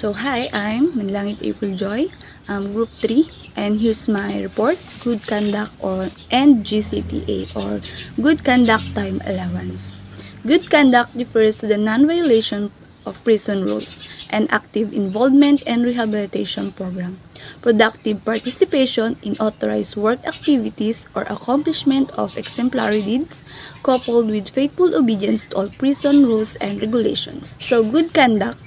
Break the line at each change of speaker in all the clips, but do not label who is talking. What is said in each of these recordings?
So hi, I'm Manlangit April Joy, Group 3, and here's my report, Good Conduct and GCTA or Good Conduct Time Allowance. Good conduct refers to the non-violation of prison rules and active involvement in rehabilitation program, productive participation in authorized work activities or accomplishment of exemplary deeds, coupled with faithful obedience to all prison rules and regulations. So, good conduct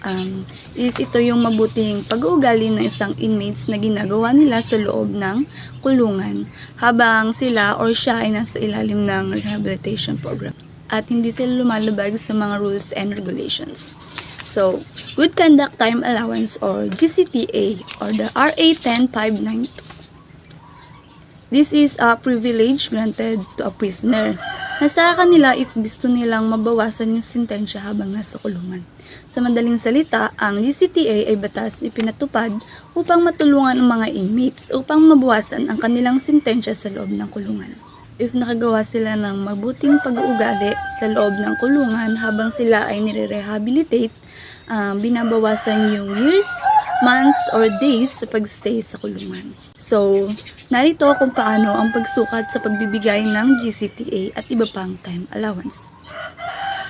is ito yung mabuting pag-uugali ng isang inmates na ginagawa nila sa loob ng kulungan habang sila or siya ay nasa ilalim ng rehabilitation program at hindi sila lumalabag sa mga rules and regulations. So, Good Conduct Time Allowance or GCTA or the RA 10592. This is a privilege granted to a prisoner na sa kanila if gusto nilang mabawasan yung sentensya habang nasa kulungan. Sa madaling salita, ang GCTA ay batas ipinatupad upang matulungan ang mga inmates upang mabawasan ang kanilang sentensya sa loob ng kulungan. If nakagawa sila ng mabuting pag-uugali sa loob ng kulungan habang sila ay nire-rehabilitate, binabawasan yung years, months, or days sa pagstay sa kulungan. So, narito kung paano ang pagsukat sa pagbibigay ng GCTA at iba pang time allowance.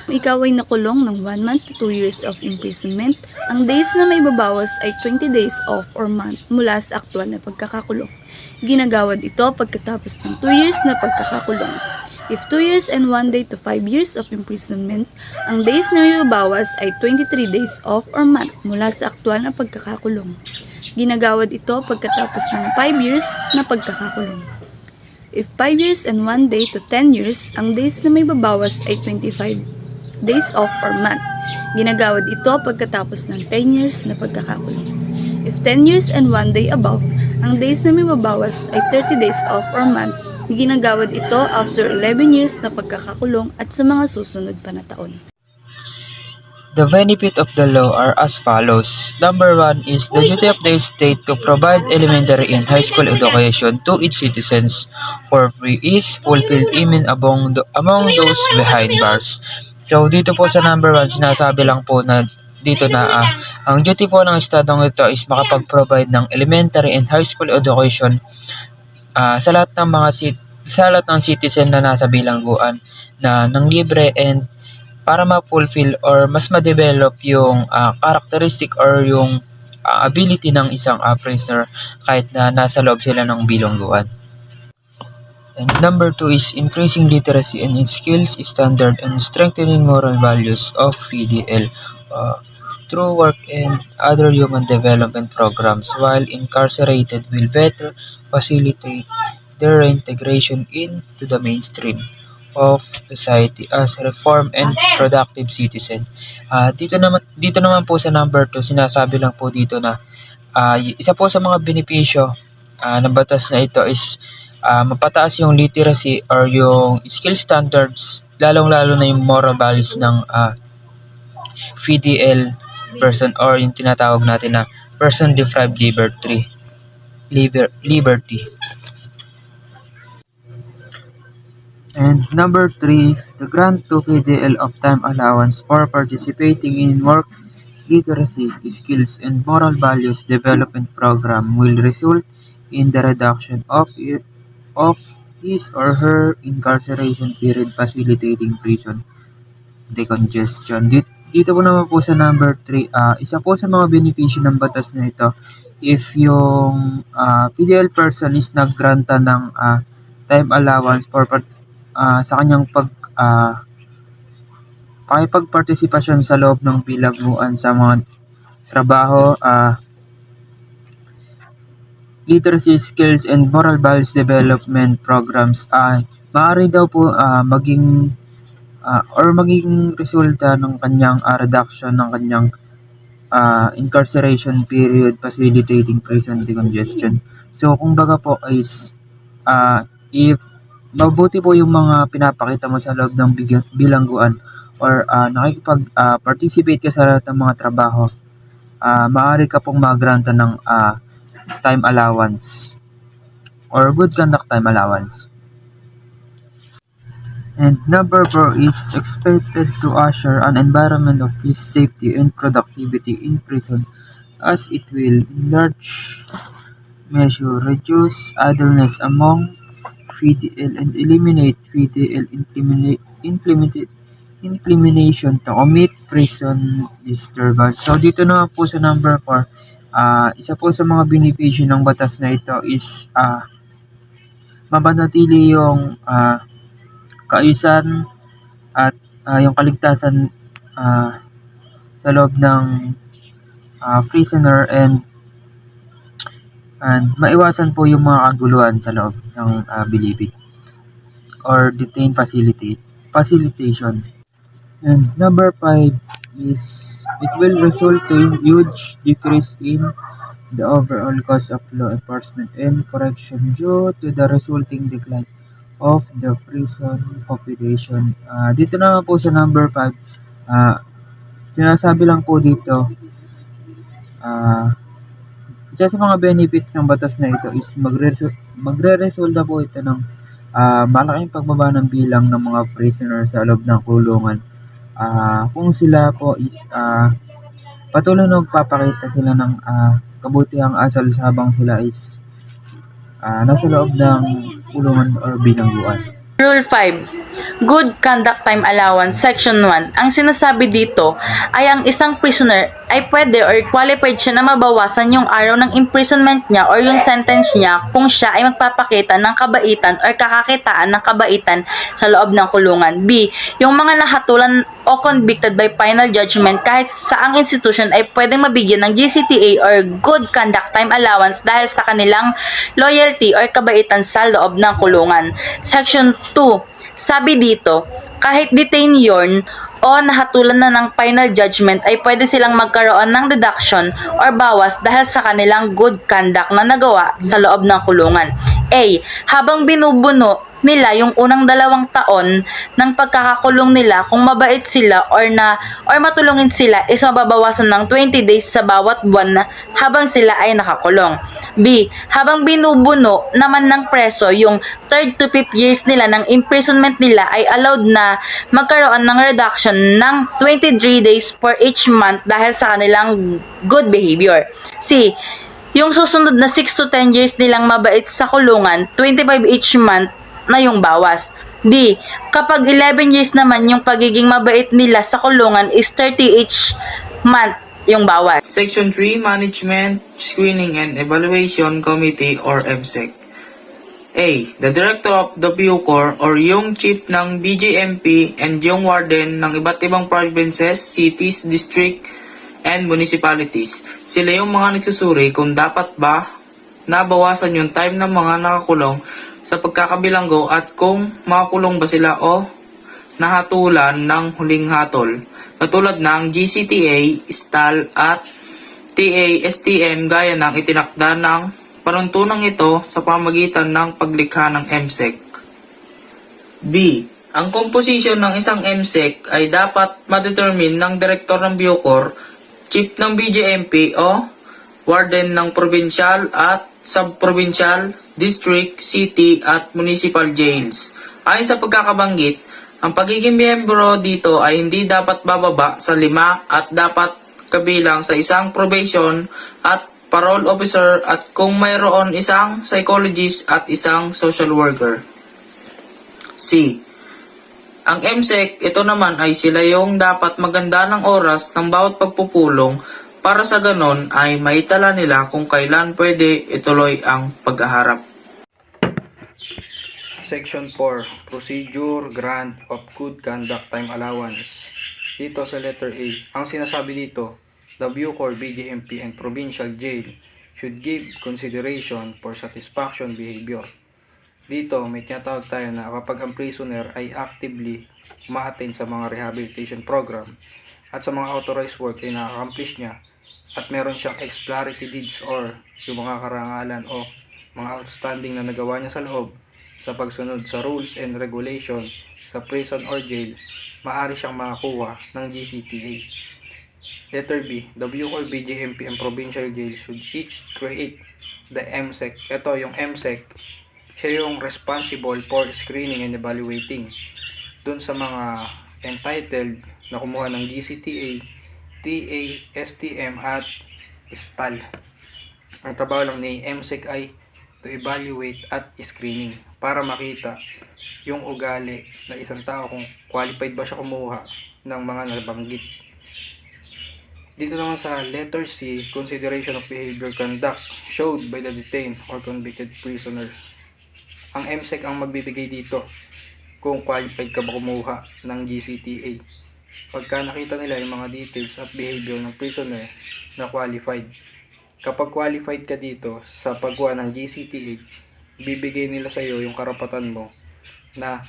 Kung ikaw ay nakulong ng 1 month to 2 years of imprisonment, ang days na may babawas ay 20 days off or month mula sa aktwal na pagkakakulong. Ginagawad ito pagkatapos ng 2 years na pagkakakulong. If 2 years and 1 day to 5 years of imprisonment, ang days na may babawas ay 23 days off or month mula sa aktwal na pagkakakulong. Ginagawad ito pagkatapos ng 5 years na pagkakakulong. If 5 years and 1 day to 10 years, ang days na may babawas ay 25 days off or month. Ginagawad ito pagkatapos ng 10 years na pagkakakulong. If 10 years and 1 day above, ang days na may babawas ay 30 days off or month. Ginagawad ito after 11 years na pagkakakulong at sa mga susunod pa na taon.
The benefit of the law are as follows. Number 1 is the duty of the state to provide elementary and high school education to its citizens for free is fulfilled even among those behind bars. So dito po sa number 1, sinasabi lang po na dito na ang duty po ng estadong ito is makapag-provide ng elementary and high school education sa lahat ng citizen na nasa bilangguan na ng libre and para ma-fulfill or mas ma-develop yung characteristic or yung ability ng isang prisoner kahit na nasa loob sila ng bilangguan. And number 2 is increasing literacy and skills standard and strengthening moral values of PDL through work and other human development programs while incarcerated will better facilitate their reintegration into the mainstream of society as reformed and productive citizen. Dito naman po sa number 2, sinasabi lang po dito na isa po sa mga benepisyo ng batas na ito is mapataas yung literacy or yung skill standards, lalong-lalo na yung moral values ng PDL person or yung tinatawag natin na person deprived liberty. And number 3, the grant to PDL of time allowance for participating in work literacy skills and moral values development program will result in the reduction of his or her incarceration period, facilitating prison decongestion. Dito po naman po sa number 3, isa po sa mga benepisyo ng batas na ito, if yung PDL person is naggranta ng time allowance for sa kanyang pakipagpartisipasyon sa loob ng bilangguan sa mga trabaho, literacy skills and moral values development programs, maaari daw po maging resulta ng kanyang reduction ng kanyang incarceration period, facilitating prison decongestion. So kung baga po is if mabuti po yung mga pinapakita mo sa loob ng bilangguan or nakikipag-participate ka sa lahat ng mga trabaho, maaari ka pong magranta ng time allowance or good conduct time allowance. And number 4 is expected to usher an environment of peace, safety, and productivity in prison as it will, in large measure, reduce idleness among VDL and eliminate VDL implementation to omit prison disturbance. So dito naman po sa number 4, isa po sa mga benepisyo ng batas na ito is mapanatili yung kaayusan at yung kaligtasan sa loob ng prisoner and maiwasan po yung mga kaguluhan sa loob ng bilibid or detained facilitation. And number 5 is it will result to huge decrease in the overall cost of law enforcement and correction due to the resulting decline of the prison population. Dito naman po sa number 5, sinasabi lang po dito, isa sa mga benefits ng batas na ito is magre-resulta po ito ng malaking pagbaba ng bilang ng mga prisoner sa loob ng kulungan. Kung sila po is patuloy na magpapakita sila ng kabutihang asal habang sila is nasa loob ng kulungan or bilangguan.
Rule 5. Good Conduct Time Allowance, Section 1. Ang sinasabi dito ay ang isang prisoner ay pwede or qualified siya na mabawasan yung araw ng imprisonment niya or yung sentence niya kung siya ay magpapakita ng kabaitan or kakakitaan ng kabaitan sa loob ng kulungan. B. Yung mga nahatulan o convicted by final judgment kahit saang institution ay pwedeng mabigyan ng GCTA or Good Conduct Time Allowance dahil sa kanilang loyalty or kabaitan sa loob ng kulungan. Section 2. Sabi dito, kahit detain yun o nahatulan na ng final judgment ay pwede silang magkaroon ng deduction or bawas dahil sa kanilang good conduct na nagawa sa loob ng kulungan. A. Habang binubuno nila yung unang 2 taon ng pagkakakulong nila, kung mabait sila or matulungin sila is mababawasan ng 20 days sa bawat buwan na habang sila ay nakakulong. B. Habang binubuno naman ng preso yung 3rd to 5th years nila ng imprisonment nila ay allowed na magkaroon ng reduction ng 23 days for each month dahil sa kanilang good behavior. C. Yung susunod na 6 to 10 years nilang mabait sa kulungan, 25 each month na yung bawas. D. Kapag 11 years naman yung pagiging mabait nila sa kulungan is 30 each month yung bawas.
Section 3, Management, Screening and Evaluation Committee or MSEC. A. The Director of the Bucor or yung Chief ng BJMP and yung Warden ng iba't ibang provinces, cities, district, and municipalities. Sila yung mga nagsusuri kung dapat ba nabawasan yung time ng mga nakakulong sa pagkakabilanggo at kung makakulong ba sila o nahatulan ng huling hatol. Katulad ng GCTA, STAL at TASTM gaya ng itinakda ng panuntunang ito sa pamagitan ng paglikha ng MSEC. B. Ang komposisyon ng isang MSEC ay dapat ma-determine ng Direktor ng Bucor, Chief ng BJMP o Warden ng Provincial at Sub-Provincial, District, City at Municipal Jails. Ayon sa pagkakabanggit, ang pagiging miyembro dito ay hindi dapat bababa sa 5 at dapat kabilang sa isang probation at parole officer at kung mayroon isang psychologist at isang social worker. C. Ang MSEC, ito naman ay sila yung dapat maganda ng oras ng bawat pagpupulong para sa ganon ay maitala nila kung kailan pwede ituloy ang paghaharap.
Section 4, Procedure Grant of Good Conduct Time Allowance. Dito sa letter A, ang sinasabi dito, the Bucor, BJMP, and Provincial Jail should give consideration for satisfaction behavior. Dito, may tinatawag tayo na kapag ang prisoner ay actively ma-attend sa mga rehabilitation program at sa mga authorized work ay na-accomplish niya at meron siyang exploratory deeds or yung mga karangalan o mga outstanding na nagawa niya sa loob sa pagsunod sa rules and regulations sa prison or jail, maaari siyang makakuha ng GCTA. Letter B, the Bucor, BJMP, and Provincial Jail should each create the MSEC. Ito yung MSEC, siya yung responsible for screening and evaluating dun sa mga entitled na kumuha ng GCTA, TASTM at STAL. Ang trabaho lang ni MSEC ay to evaluate at screening para makita yung ugali na isang tao kung qualified ba siya kumuha ng mga nabanggit. Dito naman sa letter C, consideration of behavior conduct showed by the detained or convicted prisoner. Ang MSEC ang magbibigay dito kung qualified ka ba kumuha ng GCTA. Pagka nakita nila yung mga details at behavior ng prisoner na qualified. Kapag qualified ka dito sa pagkuha ng GCTA, bibigay nila sa iyo yung karapatan mo na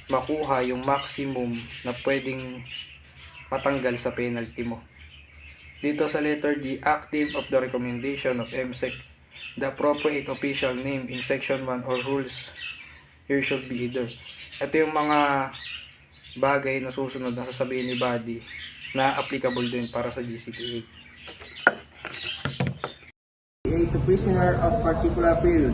makuha yung maximum na pwedeng matanggal sa penalty mo. Dito sa letter D, active of the recommendation of MSEC, the appropriate official name in section 1 or rules here should be either. Ito yung mga bagay na susunod na sasabihin ni Buddy na applicable din para sa GCTA.
To prisoner of particular period.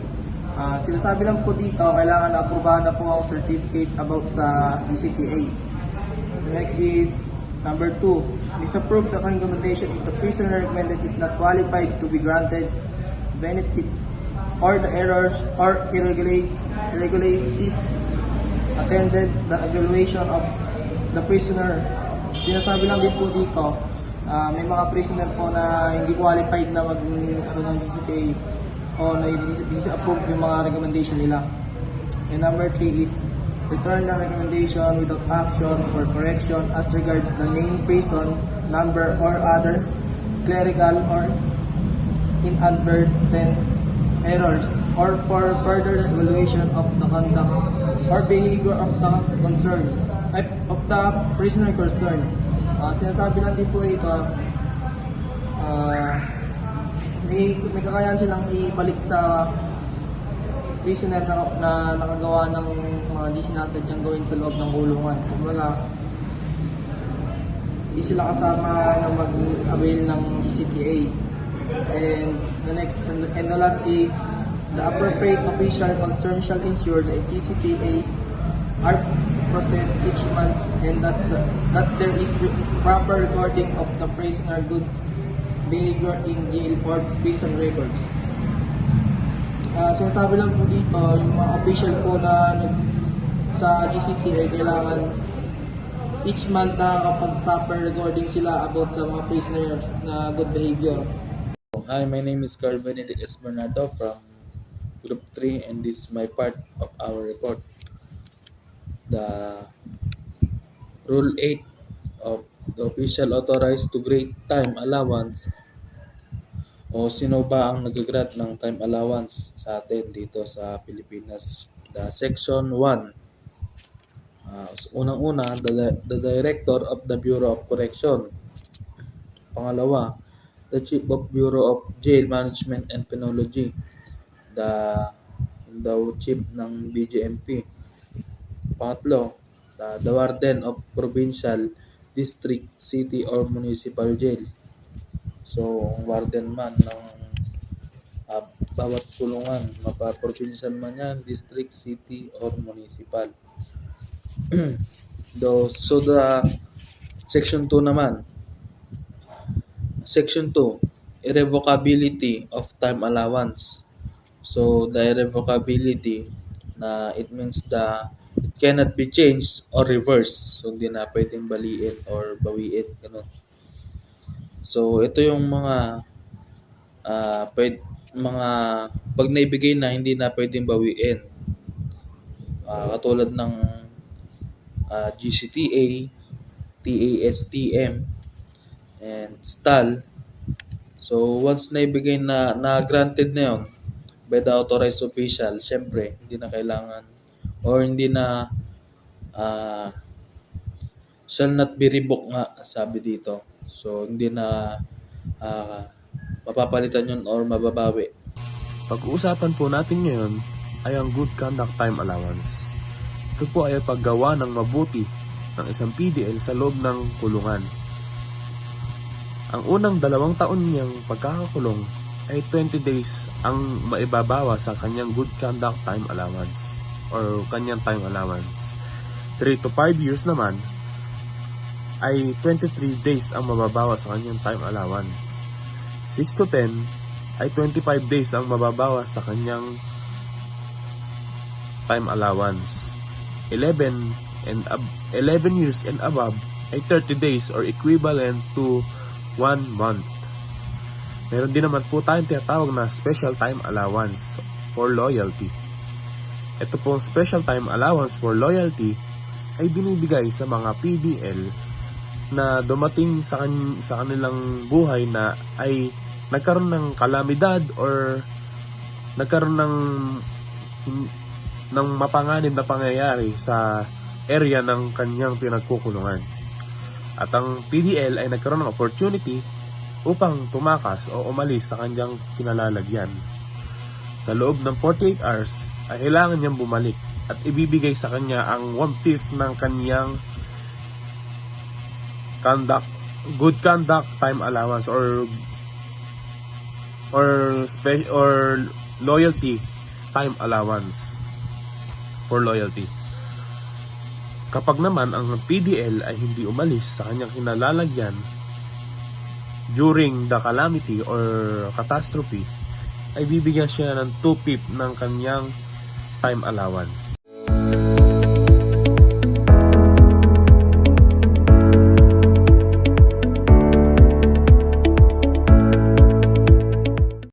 Sinasabi lang po dito, kailangan aprubahan na po ang certificate about sa GCTA. Next is number 2. Disapprove the recommendation if the prisoner recommended is not qualified to be granted benefit or the errors or irregularities attended the evaluation of the prisoner. Sinasabi lang din po dito, may mga prisoner po na hindi qualified na mag ng GCTA o na disapprove yung mga recommendation nila. And number 3 is return the recommendation without action or correction as regards the name, prison, number, or other clerical or inadvertent errors or for further evaluation of the conduct or behavior of the prisoner concerned. Sinasabi lang din po ito, may kakayahan silang ibalik sa prisoner na nakagawa ng mga di sinasadyang gawin sa loob ng kulungan. Kumbaga, hindi sila kasama na mag-avail ng GCTA. And the last is the appropriate official concerned shall ensure that GCTAs are processed each month and that there is proper recording of the prisoner good behavior in jail or prison records. Sinasabi lang po dito, yung mga official po na sa GCTA kailangan each month na kapag proper recording sila about sa mga prisoner na good behavior.
Hi, my name is Carl Benedict S. Bernardo from Group 3 and this is my part of our report. The Rule 8 of the official authorized to grant time allowance o sino ba ang nag-grant ng time allowance sa atin dito sa Pilipinas. The Section 1. Unang-una, the Director of the Bureau of Correction. Pangalawa, the Chief of Bureau of Jail Management and Penology, the Chief ng BJMP. Pangatlo, the Warden of Provincial, District, City, or Municipal Jail. So, warden man ng bawat kulungan, mapa-provincial man yan, district, city, or municipal. So, the Section 2 naman. Section 2, irrevocability of time allowance. So, the irrevocability na it means it cannot be changed or reversed. So, hindi na pwedeng baliin or bawiin. Ganun. So, ito yung mga pag naibigay na, hindi na pwedeng bawiin. Katulad ng GCTA, TASTM, and STAL. So, once naibigay na granted na yun by the authorized official, syempre, hindi na kailangan or hindi na shall not be revoked nga, sabi dito. So, hindi na mapapalitan yun or mababawi.
Pag-uusapan po natin ngayon ay ang Good Conduct Time Allowance. Ito po ay paggawa ng mabuti ng isang PDL sa loob ng kulungan. Ang unang 2 taon niyang pagkakakulong ay 20 days ang maibabawa sa kanyang Good Conduct Time Allowance or kanyang time allowance. 3 to 5 years naman ay 23 days ang mababawa sa kanyang time allowance. 6 to 10 ay 25 days ang mababawas sa kanyang time allowance. 11 years and above ay 30 days or equivalent to 1 month. Meron din naman po tayong tinatawag na special time allowance for loyalty. Ito pong special time allowance for loyalty ay binibigay sa mga PDL na dumating sa kanilang buhay na ay nagkaroon ng kalamidad or nagkaroon ng mapanganib na pangyayari sa area ng kanyang pinagkukulungan. At ang PDL ay nagkaroon ng opportunity upang tumakas o umalis sa kanyang kinalalagyan. Sa loob ng 48 hours ay kailangan niyang bumalik at ibibigay sa kanya ang 1/5 ng kanyang good conduct time allowance or loyalty time allowance for loyalty. Kapag naman ang PDL ay hindi umalis sa kanyang kinalalagyan during the calamity or catastrophe, ay bibigyan siya ng 2/5 ng kanyang time allowance.